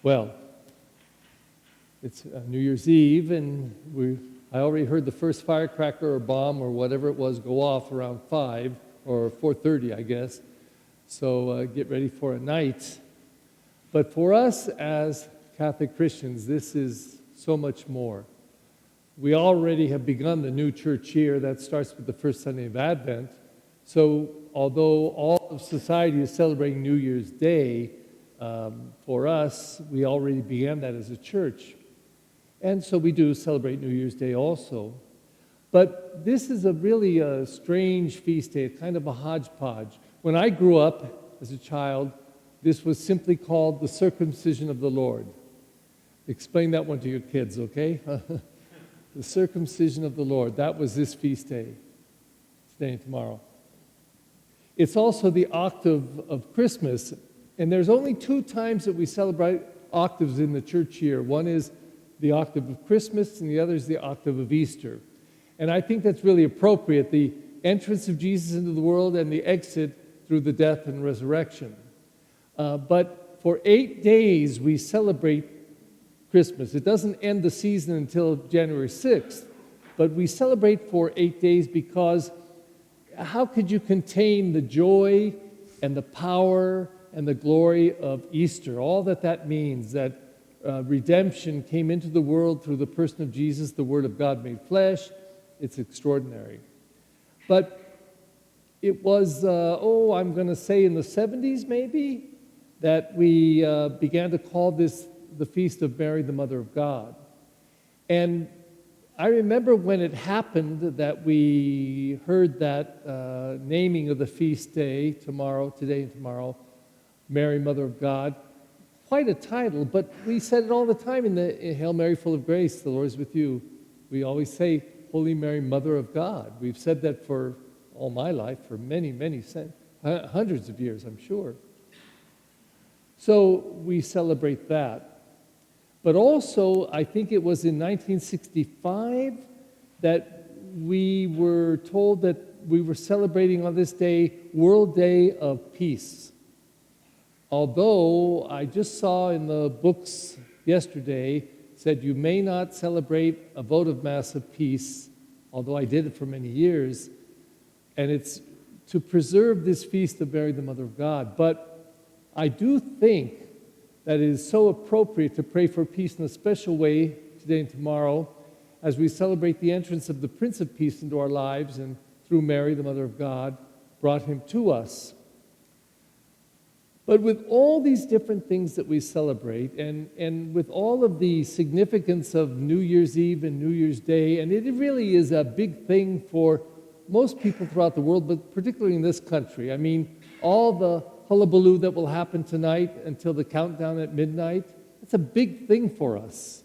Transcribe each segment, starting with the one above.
Well, it's New Year's Eve, and I already heard the first firecracker or bomb or whatever it was go off around 5 or 4:30, I guess. So get ready for a night. But for us as Catholic Christians, this is so much more. We already have begun the new church year. That starts with the first Sunday of Advent. So although all of society is celebrating New Year's Day, for us, we already began that as a church. And so we do celebrate New Year's Day also. But this is really a strange feast day, kind of a hodgepodge. When I grew up as a child, this was simply called the circumcision of the Lord. Explain that one to your kids, okay? The circumcision of the Lord. That was this feast day, today and tomorrow. It's also the octave of Christmas. And there's only 2 times that we celebrate octaves in the church year. One is the octave of Christmas, and the other is the octave of Easter. And I think that's really appropriate, the entrance of Jesus into the world and the exit through the death and resurrection. But for 8 days, we celebrate Christmas. It doesn't end the season until January 6th, but we celebrate for 8 days because how could you contain the joy and the power and the glory of Easter? All that means, that redemption came into the world through the person of Jesus, the Word of God made flesh. It's extraordinary. But it was, I'm going to say in the 70s maybe, that we began to call this the Feast of Mary, the Mother of God. And I remember when it happened that we heard that naming of the feast day, today and tomorrow, Mary, Mother of God. Quite a title, but we said it all the time in Hail Mary, full of grace, the Lord is with you. We always say, Holy Mary, Mother of God. We've said that for all my life, for many, hundreds of years, I'm sure. So we celebrate that. But also, I think it was in 1965 that we were told that we were celebrating on this day World Day of Peace. Although I just saw in the books yesterday said you may not celebrate a votive Mass of peace, although I did it for many years, and it's to preserve this feast of Mary, the Mother of God. But I do think that it is so appropriate to pray for peace in a special way today and tomorrow as we celebrate the entrance of the Prince of Peace into our lives, and through Mary, the Mother of God, brought him to us. But with all these different things that we celebrate, and with all of the significance of New Year's Eve and New Year's Day, and it really is a big thing for most people throughout the world, but particularly in this country. I mean, all the hullabaloo that will happen tonight until the countdown at midnight, it's a big thing for us.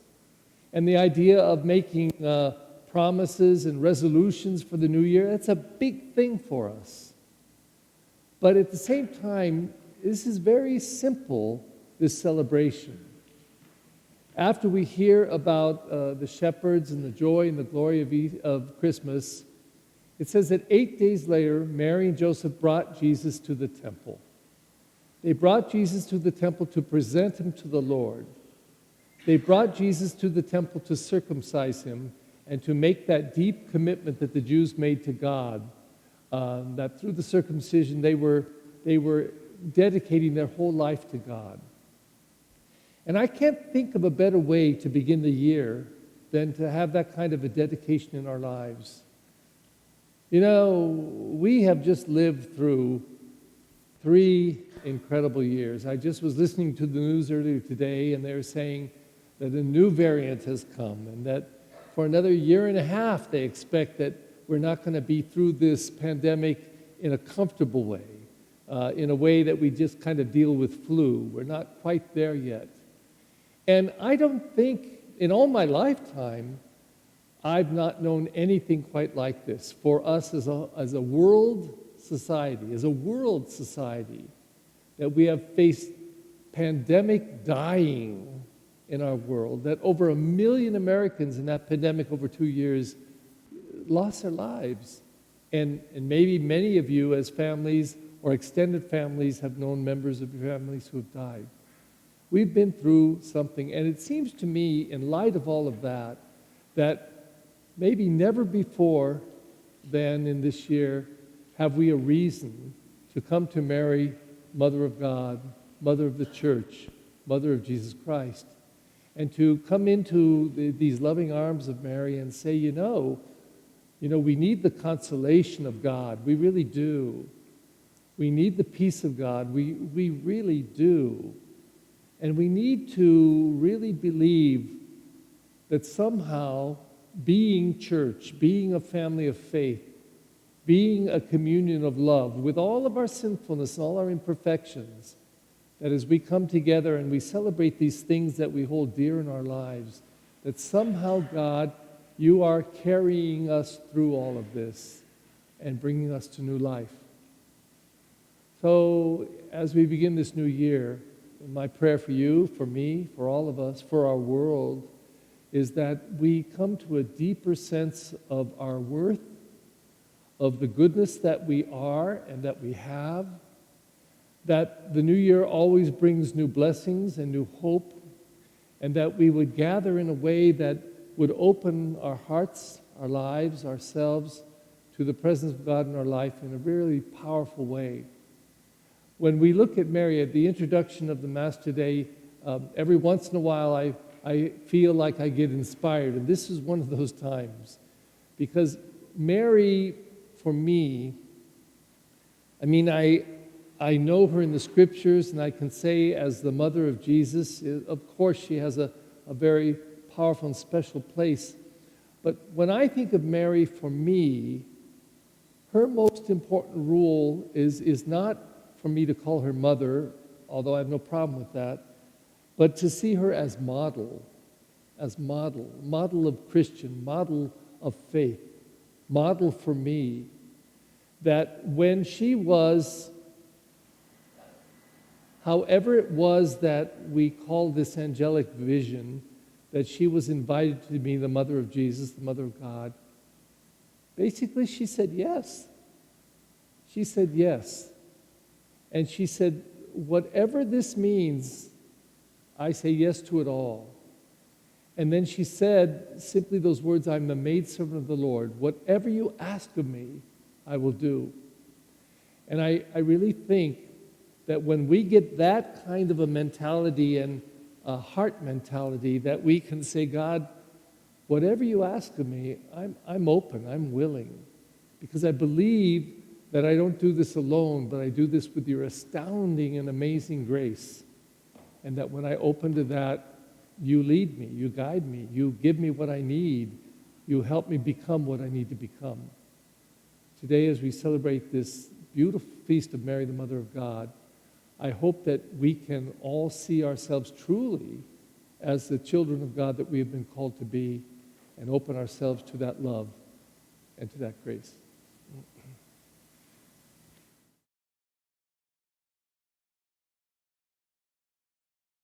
And the idea of making promises and resolutions for the new year, that's a big thing for us. But at the same time, this is very simple, this celebration. After we hear about the shepherds and the joy and the glory of Christmas, it says that 8 days later, Mary and Joseph brought Jesus to the temple. They brought Jesus to the temple to present him to the Lord. They brought Jesus to the temple to circumcise him and to make that deep commitment that the Jews made to God, that through the circumcision they were dedicating their whole life to God. And I can't think of a better way to begin the year than to have that kind of a dedication in our lives. You know, we have just lived through 3 incredible years. I just was listening to the news earlier today, and they were saying that a new variant has come, and that for another 1.5 years they expect that we're not going to be through this pandemic in a comfortable way. In a way that we just kind of deal with flu. We're not quite there yet. And I don't think, in all my lifetime, I've not known anything quite like this for us as a world society, that we have faced pandemic dying in our world, that over 1 million Americans in that pandemic over 2 years lost their lives. And maybe many of you as families or extended families have known members of your families who have died. We've been through something, and it seems to me, in light of all of that, that maybe never before then in this year have we a reason to come to Mary, Mother of God, Mother of the Church, Mother of Jesus Christ, and to come into these loving arms of Mary and say, you know, we need the consolation of God. We really do. We need the peace of God. We really do. And we need to really believe that somehow being church, being a family of faith, being a communion of love, with all of our sinfulness, all our imperfections, that as we come together and we celebrate these things that we hold dear in our lives, that somehow, God, you are carrying us through all of this and bringing us to new life. So as we begin this new year, my prayer for you, for me, for all of us, for our world, is that we come to a deeper sense of our worth, of the goodness that we are and that we have, that the new year always brings new blessings and new hope, and that we would gather in a way that would open our hearts, our lives, ourselves to the presence of God in our life in a really powerful way. When we look at Mary at the introduction of the Mass today, every once in a while I feel like I get inspired, and this is one of those times. Because Mary, for me, I know her in the Scriptures, and I can say as the mother of Jesus, of course she has a very powerful and special place. But when I think of Mary, for me, her most important rule is not for me to call her mother, although I have no problem with that, but to see her as model of Christian, model of faith, model for me, that when she was, however it was that we call this angelic vision, that she was invited to be the mother of Jesus, the mother of God, basically she said yes. She said yes. And she said, whatever this means, I say yes to it all. And then she said simply those words, I'm the maidservant of the Lord. Whatever you ask of me, I will do. And I really think that when we get that kind of a mentality and a heart mentality, that we can say, God, whatever you ask of me, I'm open, I'm willing. Because I believe that I don't do this alone, but I do this with your astounding and amazing grace. And that when I open to that, you lead me, you guide me, you give me what I need, you help me become what I need to become. Today, as we celebrate this beautiful feast of Mary, the Mother of God, I hope that we can all see ourselves truly as the children of God that we have been called to be, and open ourselves to that love and to that grace.